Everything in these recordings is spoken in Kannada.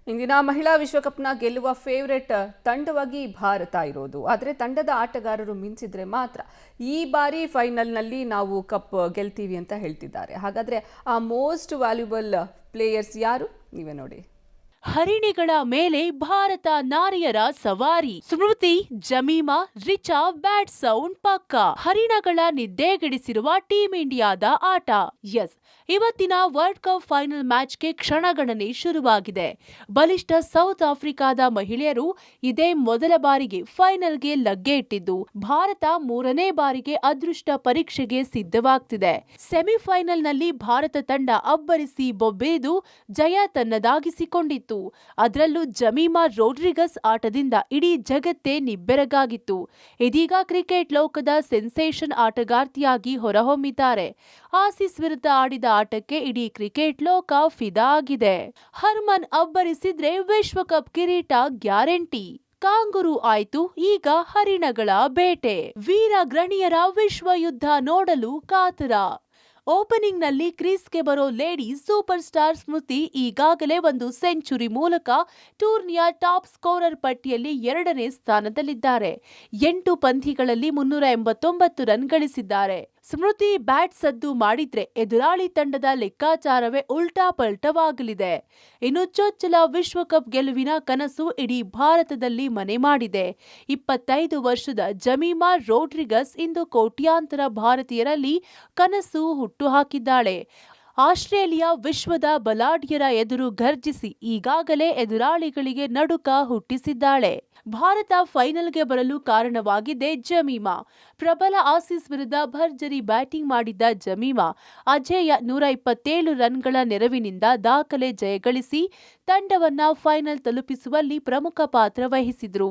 ಇಂದಿನ ಮಹಿಳಾ ವಿಶ್ವಕಪ್ನ ಗೆಲ್ಲುವ ಫೇವರೇಟ್ ತಂಡವಾಗಿ ಭಾರತ ಇರೋದು. ಆದರೆ ತಂಡದ ಆಟಗಾರರು ಮಿಂಚಿದ್ರೆ ಮಾತ್ರ ಈ ಬಾರಿ ಫೈನಲ್ನಲ್ಲಿ ನಾವು ಕಪ್ ಗೆಲ್ತೀವಿ ಅಂತ ಹೇಳ್ತಿದ್ದಾರೆ. ಹಾಗಾದ್ರೆ ಆ ಮೋಸ್ಟ್ ವ್ಯಾಲ್ಯೂಬಲ್ ಪ್ಲೇಯರ್ಸ್ ಯಾರು? ನೀವೇ ನೋಡಿ. ಹರಿಣಿಗಳ ಮೇಲೆ ಭಾರತ ನಾರಿಯರ ಸವಾರಿ. ಸ್ಮೃತಿ, ಜಮೀಮಾ, ರಿಚಾ, ಬ್ಯಾಟ್ ಸೌಂಡ್ ಪಕ್ಕ. ಹರಿಣಗಳ ನಿದ್ದೆಗೆಡಿಸಿರುವ ಟೀಂ ಇಂಡಿಯಾದ ಆಟ. ಎಸ್, ಇವತ್ತಿನ ವರ್ಲ್ಡ್ ಕಪ್ ಫೈನಲ್ ಮ್ಯಾಚ್ಗೆ ಕ್ಷಣಗಣನೆ ಶುರುವಾಗಿದೆ. ಬಲಿಷ್ಠ ಸೌತ್ ಆಫ್ರಿಕಾದ ಮಹಿಳೆಯರು ಇದೇ ಮೊದಲ ಬಾರಿಗೆ ಫೈನಲ್ಗೆ ಲಗ್ಗೆ ಇಟ್ಟಿದ್ದು, ಭಾರತ ಮೂರನೇ ಬಾರಿಗೆ ಅದೃಷ್ಟ ಪರೀಕ್ಷೆಗೆ ಸಿದ್ಧವಾಗ್ತಿದೆ. ಸೆಮಿಫೈನಲ್ನಲ್ಲಿ ಭಾರತ ತಂಡ ಅಬ್ಬರಿಸಿ ಬೊಬ್ಬಿರಿದು ಜಯ ತನ್ನದಾಗಿಸಿಕೊಂಡಿತ್ತು. ಅದರಲ್ಲೂ ಜಮೀಮಾ ರೋಡ್ರಿಗಸ್ ಆಟದಿಂದ ಇಡೀ ಜಗತ್ತೇ ನಿಬ್ಬೆರಗಾಗಿತ್ತು. ಇದೀಗ ಕ್ರಿಕೆಟ್ ಲೋಕದ ಸೆನ್ಸೇಷನ್ ಆಟಗಾರ್ತಿಯಾಗಿ ಹೊರಹೊಮ್ಮಿದ್ದಾರೆ. ಆಸೀಸ್ ವಿರುದ್ಧ ಆಡಿದ ಆಟಕ್ಕೆ ಇಡೀ ಕ್ರಿಕೆಟ್ ಲೋಕ ಫಿದಾ ಆಗಿದೆ. ಹರ್ಮನ್ ಅಬ್ಬರಿಸಿದ್ರೆ ವಿಶ್ವಕಪ್ ಕಿರೀಟ ಗ್ಯಾರಂಟಿ. ಕಾಂಗರು ಆಯ್ತು, ಈಗ ಹರಿಣಗಳ ಬೇಟೆ. ವೀರ ಗೃಣಿಯರ ವಿಶ್ವ ಯುದ್ಧ ನೋಡಲು ಕಾತರ. ಓಪನಿಂಗ್ ನಲ್ಲಿ ಕ್ರೀಸ್ಗೆ ಬರೋ ಲೇಡಿ ಸೂಪರ್ ಸ್ಟಾರ್ ಸ್ಮೃತಿ ಈಗಾಗಲೇ ಒಂದು ಸೆಂಚುರಿ ಮೂಲಕ ಟೂರ್ನಿಯ ಟಾಪ್ ಸ್ಕೋರರ್ ಪಟ್ಟಿಯಲ್ಲಿ 2ನೇ ಸ್ಥಾನದಲ್ಲಿದ್ದಾರೆ. 8 ಪಂದ್ಯಗಳಲ್ಲಿ 389 ರನ್ ಗಳಿಸಿದ್ದಾರೆ. ಸ್ಮೃತಿ ಬ್ಯಾಟ್ ಸದ್ದು ಮಾಡಿದ್ರೆ ಎದುರಾಳಿ ತಂಡದ ಲೆಕ್ಕಾಚಾರವೇ ಉಲ್ಟಾ ಪಲ್ಟವಾಗಲಿದೆ. ಇನ್ನು ಚೊಚ್ಚಲ ವಿಶ್ವಕಪ್ ಗೆಲುವಿನ ಕನಸು ಇಡೀ ಭಾರತದಲ್ಲಿ ಮನೆ ಮಾಡಿದೆ. 25 ವರ್ಷದ ಜಮೀಮಾ ರೋಡ್ರಿಗಸ್ ಇಂದು ಕೋಟ್ಯಾಂತರ ಭಾರತೀಯರಲ್ಲಿ ಕನಸು ಹುಟ್ಟುಹಾಕಿದ್ದಾಳೆ. ಆಸ್ಟ್ರೇಲಿಯಾ ವಿಶ್ವದ ಬಲಾಢ್ಯರ ಎದುರು ಘರ್ಜಿಸಿ ಈಗಾಗಲೇ ಎದುರಾಳಿಗಳಿಗೆ ನಡುಕ ಹುಟ್ಟಿಸಿದ್ದಾಳೆ. ಭಾರತ ಫೈನಲ್ಗೆ ಬರಲು ಕಾರಣವಾಗಿದ್ದೇ ಜಮೀಮಾ. ಪ್ರಬಲ ಆಸೀಸ್ ವಿರುದ್ಧ ಭರ್ಜರಿ ಬ್ಯಾಟಿಂಗ್ ಮಾಡಿದ್ದ ಜಮೀಮಾ ಅಜೇಯ 127 ರನ್ಗಳ ನೆರವಿನಿಂದ ದಾಖಲೆ ಜಯಗಳಿಸಿ ತಂಡವನ್ನ ಫೈನಲ್ ತಲುಪಿಸುವಲ್ಲಿ ಪ್ರಮುಖ ಪಾತ್ರ ವಹಿಸಿದ್ರು.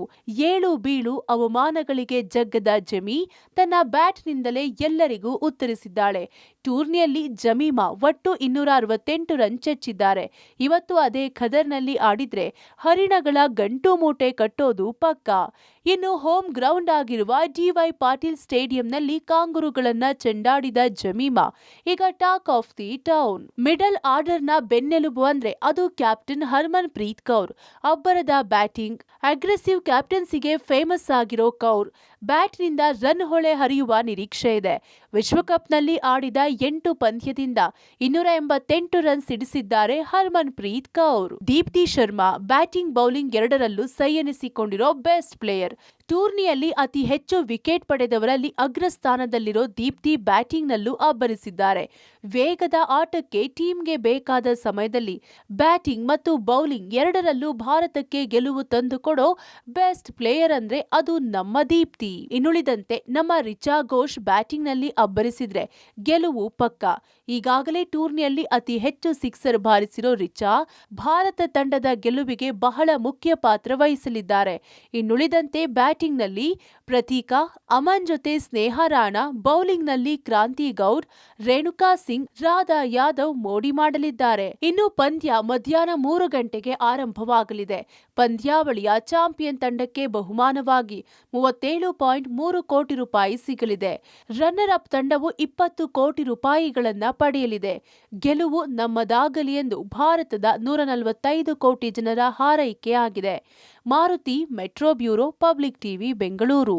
ಏಳು ಬೀಳು ಅವಮಾನಗಳಿಗೆ ಜಗ್ಗದ ಜಮಿ ತನ್ನ ಬ್ಯಾಟ್ನಿಂದಲೇ ಎಲ್ಲರಿಗೂ ಉತ್ತರಿಸಿದ್ದಾಳೆ. ಟೂರ್ನಿಯಲ್ಲಿ ಜಮೀಮಾ ಒಟ್ಟು 268 ರನ್ ಚೆಚ್ಚಿದ್ದಾರೆ. ಇವತ್ತು ಅದೇ ಖದರ್ನಲ್ಲಿ ಆಡಿದ್ರೆ ಹರಿಣಗಳ ಗಂಟು ಮೂಟೆ ಕಟ್ಟೋದು ಪಕ್ಕಾ. ಇನ್ನು ಹೋಮ್ ಗ್ರೌಂಡ್ ಆಗಿರುವ ಡಿವೈ ಪಾಟೀಲ್ ಸ್ಟೇಡಿಯಂನಲ್ಲಿ ಕಾಂಗರುಗಳನ್ನ ಚೆಂಡಾಡಿದ ಜಮೀಮಾ ಈಗ talk of the town. Middle ಆರ್ಡರ್ನ ಬೆನ್ನೆಲುಬು ಅಂದ್ರೆ ಅದು ಕ್ಯಾಪ್ಟನ್ ಹರ್ಮನ್ ಪ್ರೀತ್ ಕೌರ್. ಅಬ್ಬರದ ಬ್ಯಾಟಿಂಗ್, ಅಗ್ರೆಸಿವ್ ಕ್ಯಾಪ್ಟನ್ಸಿಗೆ ಫೇಮಸ್ ಆಗಿರೋ ಕೌರ್ ಬ್ಯಾಟ್ನಿಂದ ರನ್ ಹೊಳೆ ಹರಿಯುವ ನಿರೀಕ್ಷೆ ಇದೆ. ವಿಶ್ವಕಪ್ನಲ್ಲಿ ಆಡಿದ 8 ಪಂದ್ಯದಿಂದ 288 ರನ್ ಸಿಡಿಸಿದ್ದಾರೆ Harmanpreet Kaur. Deepti Sharma batting bowling ಎರಡರಲ್ಲೂ ಸೈ ಎನಿಸಿಕೊಂಡಿರೋ ಬೆಸ್ಟ್ ಪ್ಲೇಯರ್. ಟೂರ್ನಿಯಲ್ಲಿ ಅತಿ ಹೆಚ್ಚು ವಿಕೆಟ್ ಪಡೆದವರಲ್ಲಿ ಅಗ್ರಸ್ಥಾನದಲ್ಲಿರೋ ದೀಪ್ತಿ ಬ್ಯಾಟಿಂಗ್ನಲ್ಲೂ ಅಬ್ಬರಿಸಿದ್ದಾರೆ. ವೇಗದ ಆಟಕ್ಕೆ ಟೀಮ್ಗೆ ಬೇಕಾದ ಸಮಯದಲ್ಲಿ ಬ್ಯಾಟಿಂಗ್ ಮತ್ತು ಬೌಲಿಂಗ್ ಎರಡರಲ್ಲೂ ಭಾರತಕ್ಕೆ ಗೆಲುವು ತಂದುಕೊಡೋ ಬೆಸ್ಟ್ ಪ್ಲೇಯರ್ ಅಂದ್ರೆ ಅದು ನಮ್ಮ ದೀಪ್ತಿ. ಇನ್ನುಳಿದಂತೆ ನಮ್ಮ ರಿಚಾ ಘೋಷ್ ಬ್ಯಾಟಿಂಗ್ನಲ್ಲಿ ಅಬ್ಬರಿಸಿದ್ರೆ ಗೆಲುವು ಪಕ್ಕಾ. ಈಗಾಗಲೇ ಟೂರ್ನಿಯಲ್ಲಿ ಅತಿ ಹೆಚ್ಚು ಸಿಕ್ಸರ್ ಬಾರಿಸಿರೋ ರಿಚಾ ಭಾರತ ತಂಡದ ಗೆಲುವಿಗೆ ಬಹಳ ಮುಖ್ಯ ಪಾತ್ರ ವಹಿಸಲಿದ್ದಾರೆ. ಇನ್ನುಳಿದಂತೆ ಬ್ಯಾಟಿಂಗ್ನಲ್ಲಿ ಪ್ರತೀಕಾ, ಅಮನ್ ಜೊತೆ ಸ್ನೇಹ ರಾಣಾ, ಬೌಲಿಂಗ್ನಲ್ಲಿ ಕ್ರಾಂತಿ ಗೌಡ್, ರೇಣುಕಾ ಸಿಂಗ್, ರಾಧಾ ಯಾದವ್ ಮೋಡಿ ಮಾಡಲಿದ್ದಾರೆ. ಇನ್ನು ಪಂದ್ಯ ಮಧ್ಯಾಹ್ನ 3 ಗಂಟೆಗೆ ಆರಂಭವಾಗಲಿದೆ. ಪಂದ್ಯಾವಳಿಯ ಚಾಂಪಿಯನ್ ತಂಡಕ್ಕೆ ಬಹುಮಾನವಾಗಿ 37.3 ಕೋಟಿ ರೂಪಾಯಿ ಸಿಗಲಿದೆ. ರನ್ನರ್ ಅಪ್ ತಂಡವು 20 ಕೋಟಿ ರೂಪಾಯಿಗಳನ್ನ ಪಡೆಯಲಿದೆ. ಗೆಲುವು ನಮ್ಮದಾಗಲಿ ಎಂದು ಭಾರತದ 145 ಕೋಟಿ ಜನರ ಹಾರೈಕೆ ಆಗಿದೆ. Maruti, metro bureau, public TV, Bengaluru.